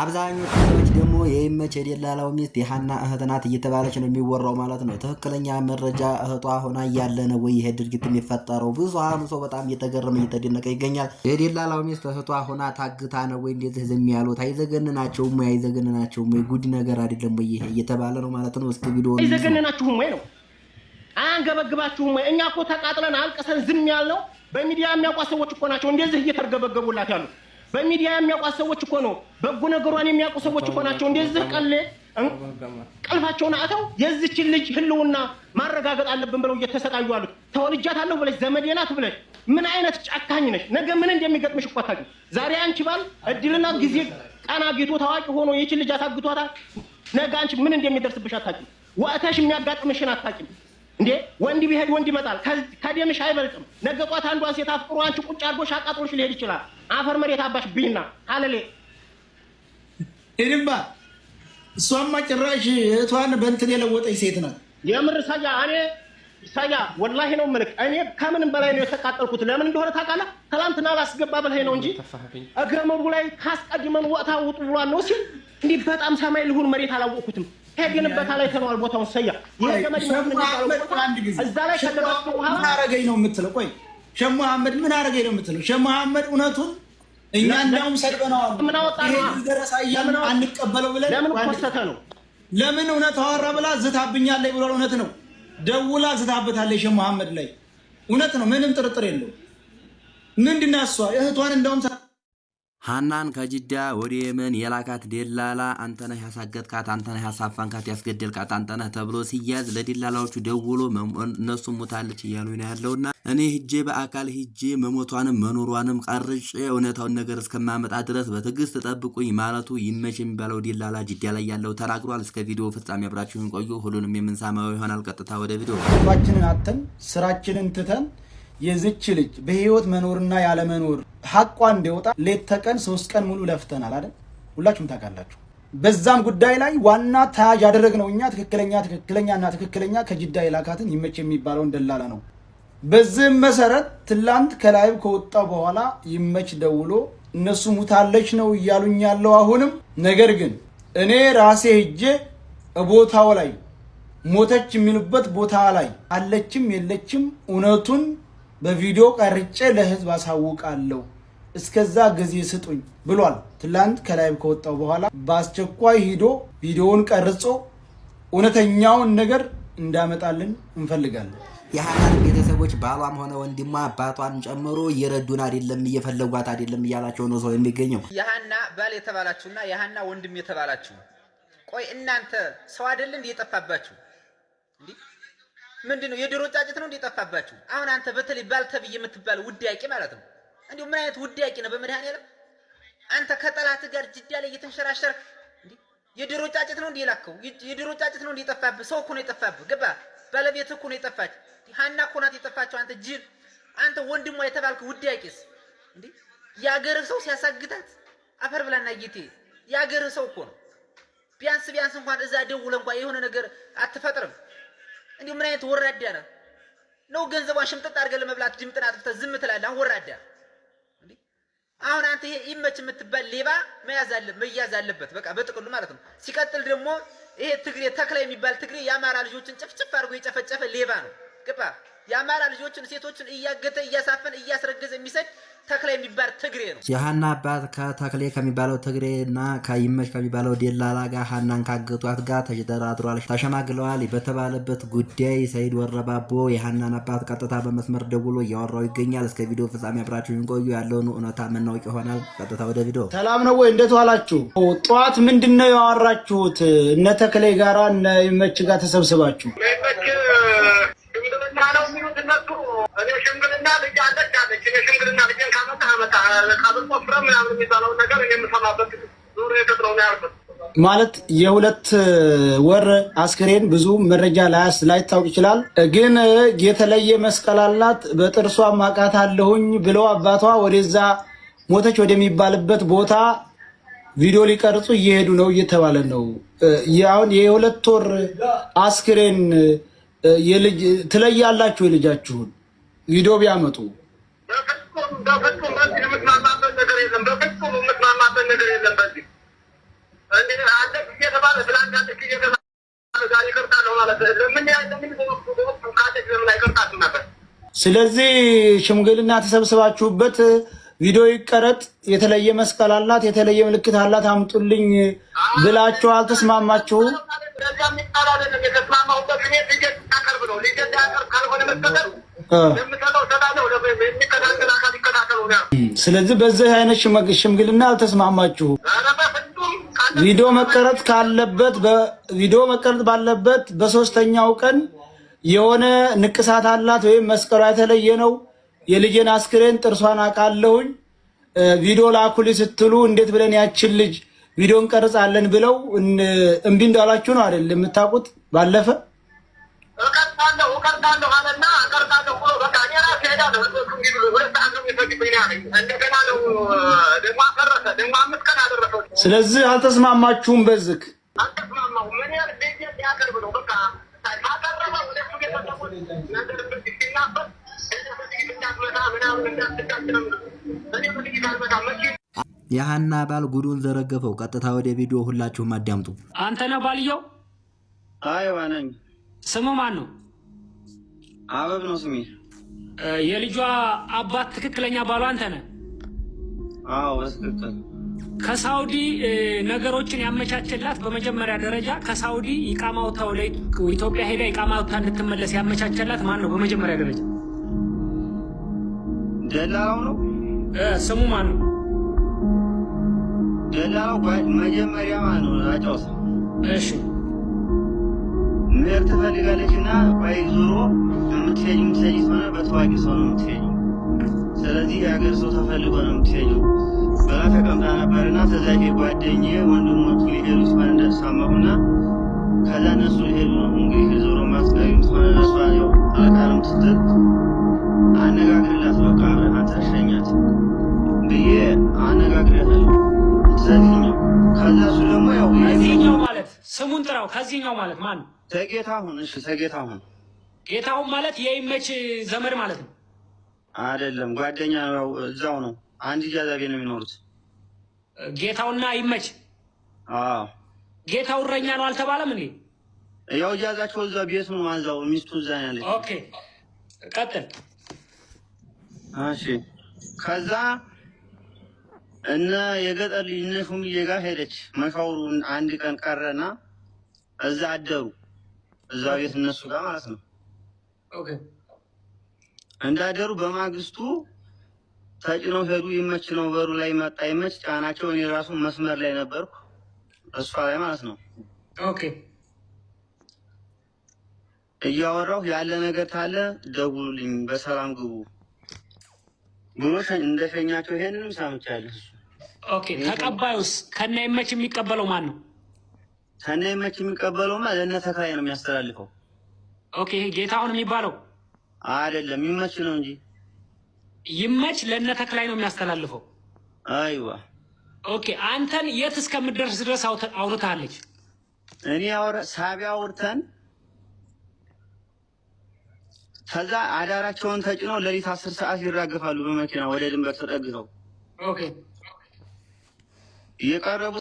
አብዛኞቹ ሰዎች ደግሞ የይመች የደላላው ሚስት የሃና እህት ናት እየተባለች ነው የሚወራው ማለት ነው። ትክክለኛ መረጃ እህቷ ሆና እያለ ነው ወይ ይሄ ድርጊት የሚፈጠረው? ብዙሃኑ ሰው በጣም እየተገረመ እየተደነቀ ይገኛል። የደላላው ሚስት እህቷ ሆና ታግታ ነው ወይ እንደዚህ ዝም ያሉት? አይዘገንናቸውም ወይ? አይዘገንናቸውም ወይ? ጉድ ነገር አይደለም ወይ ይሄ እየተባለ ነው ማለት ነው። እስኪ ቪዲዮ አይዘገንናችሁም ወይ ነው? አንገበግባችሁም ወይ? እኛ እኮ ተቃጥለን አልቀሰን ዝም ያልነው በሚዲያ የሚያውቋ ሰዎች እኮ ናቸው እንደዚህ እየተርገበገቡላት ያሉት። በሚዲያ የሚያውቋ ሰዎች እኮ ነው፣ በጎ ነገሯን የሚያውቁ ሰዎች እኮ ናቸው እንደዚህ ቀልባቸውን አተው የዚች ልጅ ህልውና ማረጋገጥ አለብን ብለው እየተሰቃዩ አሉት። ተወልጃታለሁ ብለሽ ዘመዴ ናት ብለሽ ምን አይነት ጫካኝ ነሽ? ነገ ምን እንደሚገጥምሽ እኮ አታውቂም። ዛሬ አንቺ ባል እድልና ጊዜ ቀና ጌቶ ታዋቂ ሆኖ ይቺ ልጅ አሳግቷታል። ነገ አንቺ ምን እንደሚደርስብሽ አታውቂም። ወእተሽ የሚያጋጥምሽን አታውቂም። እንዴ ወንድ ቢሄድ ወንድ ይመጣል፣ ከደምሽ አይበልጥም። ነገ ጧት አንዷን ሴት አፍቅሮ አንቺ ቁጭ አድርጎሽ አቃጥሎሽ ሊሄድ ይችላል። አፈር መሬት አባሽ ቢና አለሌ እኔማ እሷማ ጭራሽ እህቷን በእንትን የለወጠች ሴት ናት። የምር ሳያ ወላሂ ነው የምልህ። እኔ ከምንም በላይ ነው የተቃጠልኩት። ለምን እንደሆነ ታውቃለህ? ትናንትና ላስገባ በላይ ነው እንጂ እግረመሩ ላይ ካስቀድመን ወጣ ውጡ ብሏል ነው ሲል እንዲህ በጣም ሰማይ ልሁን መሬት አላወቅኩትም። ሄደንበታ ላይ ተኗል ቦታውን ሰያ ይገመድ እዛ ላይ ከደረስኩ በኋላ ምን አረገኝ ነው የምትለው? ቆይ ሸህ መሐመድ ምን አረገኝ ነው የምትለው? ሸህ መሐመድ እውነቱን እኛ እንዳውም ሰድበናል። ምን አወጣና ለምን አንቀበለው ብለን ለምን ኮስተተ ነው? ለምን እውነት አወራ ብላ ዝታብኛለች ብሏል። እውነት ነው ደውላ ዝታበታለች ሸህ መሐመድ ላይ እውነት ነው፣ ምንም ጥርጥር የለው። ምንድነው እሷ እህቷን እንዳውም ሃናን ከጅዳ ወደ የመን የላካት ደላላ አንተነህ ያሳገጥካት፣ አንተነህ ያሳፋንካት፣ ያስገደልካት አንተነህ ተብሎ ሲያዝ ለደላላዎቹ ደውሎ እነሱ ሞታለች እያሉ ነው ያለውና እኔ ሂጄ በአካል ሂጄ መሞቷንም መኖሯንም ቀርጬ እውነታውን ነገር እስከማመጣ ድረስ በትዕግስት ጠብቁኝ ማለቱ ይመች የሚባለው ደላላ ጅዳ ላይ ያለው ተናግሯል። እስከ ቪዲዮ ፍጻሜ አብራችሁን ቆዩ። ሁሉንም የምንሰማው ይሆናል። ቀጥታ ወደ ቪዲዮ። ስራችንን አተን ስራችንን ትተን የዚች ልጅ በህይወት መኖርና ያለ መኖር ሐቋ እንዲወጣ ሌት ተቀን 3 ቀን ሙሉ ለፍተናል አይደል? ሁላችሁም ታውቃላችሁ። በዛም ጉዳይ ላይ ዋና ታጅ ያደረግነው እኛ ትክክለኛ ከጅዳ የላካትን ይመች የሚባለውን ደላላ ነው። በዚህም መሰረት ትላንት ከላይቭ ከወጣው በኋላ ይመች ደውሎ እነሱ ሙታለች ነው እያሉኝ ያለው አሁንም። ነገር ግን እኔ ራሴ ሄጄ ቦታው ላይ ሞተች የሚሉበት ቦታ ላይ አለችም የለችም እውነቱን በቪዲዮ ቀርጬ ለህዝብ አሳውቃለሁ፣ እስከዛ ጊዜ ስጡኝ ብሏል። ትላንት ከላይቭ ከወጣው በኋላ በአስቸኳይ ሂዶ ቪዲዮውን ቀርጾ እውነተኛውን ነገር እንዳመጣልን እንፈልጋለን። የሃናን ቤተሰቦች ባሏም ሆነ ወንድሟ አባቷን ጨምሮ እየረዱን አይደለም፣ እየፈለጓት አይደለም እያላቸው ነው ሰው የሚገኘው። የሃና ባል የተባላችሁና የሃና ወንድም የተባላችሁ ቆይ እናንተ ሰው አይደል እንዴ የጠፋባችሁ? እንዴ ምንድነው የድሮ ጫጭት ነው እንዴ የጠፋባችሁ? አሁን አንተ በተለይ ባልተብይ የምትባል ውዳቂ ማለት ነው። እንዴ ምን አይነት ውዳቂ ነው በመድኃኒዓለም? አንተ ከጠላት ጋር ጅዳ ላይ እየተንሸራሸርክ እንዴ የድሮ ጫጭት ነው እንዴ የላከው? የድሮ ጫጭት ነው እንዴ የጠፋብህ? ሰው እኮ ነው የጠፋብህ። ገባ? ባለቤትህ እኮ ነው የጠፋች። ሃና እኮ ናት የጠፋችው። አንተ ጅል፣ አንተ ወንድሟ የተባልክ ውዳቂስ እንዴ ያገርህ ሰው ሲያሳግታት አፈር ብላና ጌቴ ያገርህ ሰው እኮ ነው። ቢያንስ እንኳን እዛ ደውለህ እንኳን የሆነ ነገር አትፈጥርም እንዴ? ምን አይነት ወራዳ ነው? ገንዘቧን ሽምጥጥ አድርገህ ለመብላት ድምጥን አጥፍተህ ዝም ትላለህ። ወራዳ እንዴ! አሁን አንተ ይሄ ይመች የምትባል ሌባ መያዝ አለበት በቃ በጥቅሉ ማለት ነው። ሲቀጥል ደግሞ ይሄ ትግሬ ተክላ የሚባል ትግሬ የአማራ ልጆችን ጭፍጭፍ አድርጎ የጨፈጨፈ ሌባ ነው። ገባ? የአማራ ልጆችን ሴቶችን እያገተ እያሳፈን እያስረገዘ የሚሰድ ተክሌ የሚባል ትግሬ ነው። የሃና አባት ከተክሌ ከሚባለው ትግሬና ከይመች ከሚባለው ደላላ ጋር ሃናን ካገቷት ጋር ተደራድሯል፣ ተሸማግለዋል በተባለበት ጉዳይ ሰይድ ወረባቦ የሃናን አባት ቀጥታ በመስመር ደውሎ እያወራው ይገኛል። እስከ ቪዲዮ ፍጻሜ አብራችሁን ቆዩ። ያለውን እውነታ መናወቅ ይሆናል። ቀጥታ ወደ ቪዲዮ። ሰላም ነው ወይ? እንዴት ዋላችሁ? ጠዋት ምንድነው ያወራችሁት? እነ ተክሌ ጋራ እነ ይመች ጋር ተሰብስባችሁ ማለት የሁለት ወር አስክሬን ብዙ መረጃ ላይታወቅ ይችላል። ግን የተለየ መስቀል አላት፣ በጥርሷ ማቃት አለሁኝ ብለው አባቷ ወደዛ ሞተች ወደሚባልበት ቦታ ቪዲዮ ሊቀርጹ እየሄዱ ነው እየተባለ ነው። ያውን የሁለት ወር አስክሬን የልጅ ትለያላችሁ የልጃችሁን ቪዲዮ ቢያመጡ ስለዚህ ሽምግልና ተሰብስባችሁበት ቪዲዮ ይቀረጥ፣ የተለየ መስቀል አላት፣ የተለየ ምልክት አላት አምጡልኝ ብላችሁ አልተስማማችሁም? ስለዚህ በዚህ አይነት ሽምግልና አልተስማማችሁም። ቪዲዮ መቀረጥ ባለበት በሶስተኛው ቀን የሆነ ንቅሳት አላት ወይም መስቀሏ የተለየ ነው፣ የልጄን አስክሬን ጥርሷን አውቃለሁኝ ቪዲዮ ላኩልኝ ስትሉ እንዴት ብለን ያችን ልጅ ቪዲዮ እንቀርጻለን ብለው እምቢ እንዳላችሁ ነው አይደል የምታውቁት? ባለፈ ስለዚህ አልተስማማችሁም በዝክ የሃና ባል ጉዱን ዘረገፈው። ቀጥታ ወደ ቪዲዮ ሁላችሁም አዳምጡ። አንተ ነህ ባልየው? አይዋ ነኝ። ስሙ ማን ነው? አበብ ነው ስሜ። የልጇ አባት ትክክለኛ ባሏ አንተ ነህ? አዎ በትክክል። ከሳውዲ ነገሮችን ያመቻቸላት በመጀመሪያ ደረጃ ከሳውዲ ኢቃማ ወጥታ ወደ ኢትዮጵያ ሄዳ ኢቃማ ወጥታ እንድትመለስ ያመቻቸላት ማን ነው? በመጀመሪያ ደረጃ ደላላው ነው። ስሙ ማን ነው? ደላላው መጀመሪያ ማን ነው? አጫውታ። እሺ ምህር ትፈልጋለችና ቆይ ዞሮ የምትሄጂ ሆነ በታዋቂ ሰው ነው የምትሄጂ። ስለዚህ የሀገር ሰው ተፈልጎ ነው የምትሄጂ በላ ተቀምጣ ነበርና ተዛቂ ጓደኛዬ ወንድሞቹ ሊሄዱ ሲባል ሰማሁና ከዛ እነሱ ሊሄዱ ነው እንግዲህ ዞሮ ማስቀሪም ሆነ እሷ ያው አለቃለም ስትል አነጋግርላት በቃ አብረሃት ተሸኛት ብዬ አነጋግርላታለሁ። ስለዚህኛው ከዛ እሱ ደግሞ ያው ከዚህኛው ማለት ስሙን ጥራው። ከዚህኛው ማለት ማን ነው? ተጌታሁን። እሺ ተጌታሁን። ጌታሁን ማለት የይመች ዘመድ ማለት ነው አይደለም? ጓደኛ ነው፣ እዛው ነው፣ አንድ ጃዛ ቤት ነው የሚኖሩት። ጌታውና ይመች። አዎ ጌታው እረኛ ነው አልተባለም እንዴ? ያው ጃዛቸው እዛ ቤት ነው፣ ማንዛው ሚስቱ እዛ ያለች። ኦኬ ቀጥል። እሺ ከዛ እነ የገጠር ልጅ እነ ሹምዬ ጋር ሄደች። መሻውሩ አንድ ቀን ቀረና እዛ አደሩ፣ እዛ ቤት እነሱ ጋር ማለት ነው። ኦኬ እንዳደሩ በማግስቱ ተጭነው ሄዱ። ይመች ነው በሩ ላይ መጣ ይመች ጫናቸው። እኔ ራሱ መስመር ላይ ነበርኩ እሷ ላይ ማለት ነው። ኦኬ እያወራሁ ያለ ነገር ካለ ደውሉልኝ፣ በሰላም ግቡ ብሎ እንደሸኛቸው ይሄንንም ሰምቻለሁ። ኦኬ ተቀባዩስ ከነ ይመች የሚቀበለው ማን ነው? ከነ ይመች የሚቀበለውማ ለእነ ተክላይ ነው የሚያስተላልፈው። ኦኬ ይሄ ጌታሁን የሚባለው አይደለም፣ ይመች ነው እንጂ ይመች ለእነ ተክላይ ነው የሚያስተላልፈው። አይዋ ኦኬ አንተን የት እስከምትደርስ ድረስ አውርታለች? እኔ ሳቢያ አውርተን ከዛ አዳራቸውን ተጭነው ሌሊት 10 ሰዓት ይራገፋሉ በመኪና ወደ ድንበር ተጠግተው። ኦኬ የቀረቡ